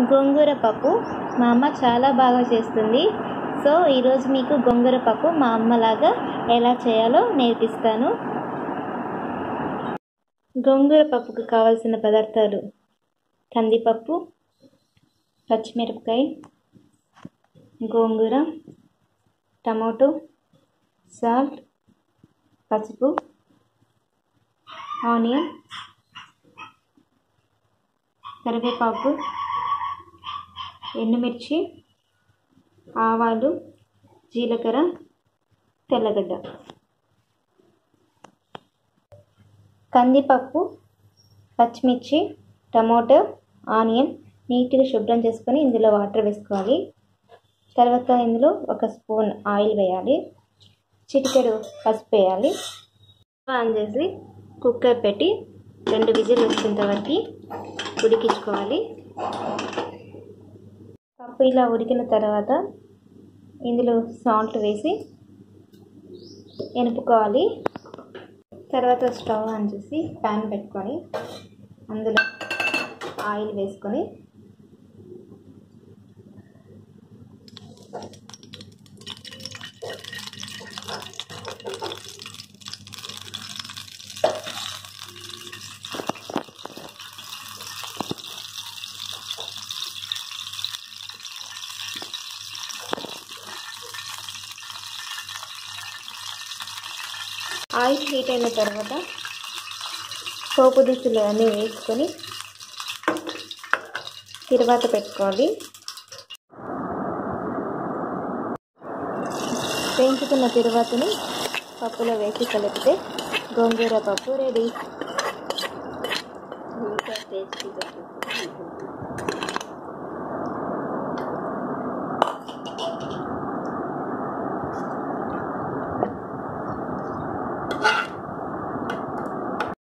గోంగూర పప్పు మా అమ్మ చాలా బాగా చేస్తుంది. సో ఈరోజు మీకు గోంగూర పప్పు మా అమ్మలాగా ఎలా చేయాలో నేర్పిస్తాను. గోంగూర పప్పుకు కావాల్సిన పదార్థాలు: కందిపప్పు, పచ్చిమిరపకాయ, గోంగూర, టమాటో, సాల్ట్, పసుపు, ఆనియన్, కరివేపాకు, ఎండుమిర్చి, ఆవాలు, జీలకర్ర, తెల్లగడ్డ. కందిపప్పు, పచ్చిమిర్చి, టమాటో, ఆనియన్ నీట్గా శుభ్రం చేసుకొని ఇందులో వాటర్ వేసుకోవాలి. తర్వాత ఇందులో 1 స్పూన్ ఆయిల్ వేయాలి. చిటికెడు పసుపు వేయాలి. ఆన్ చేసి కుక్కర్ పెట్టి 2 విజిల్ వచ్చేంత వరకు ఉడికించుకోవాలి. పప్పు ఇలా ఉడికిన తర్వాత ఇందులో సాల్ట్ వేసి ఎనుపుకోవాలి. తర్వాత స్టవ్ ఆన్ చేసి ప్యాన్ పెట్టుకొని అందులో ఆయిల్ వేసుకొని ఆయిల్ హీట్ అయిన తర్వాత పోపు దినుసులు అన్నీ వేసుకొని తిరువాత పెట్టుకోవాలి. వేయించుకున్న తిరువాతని పప్పులో వేసి కలిపితే గోంగూర పప్పు రెడీ.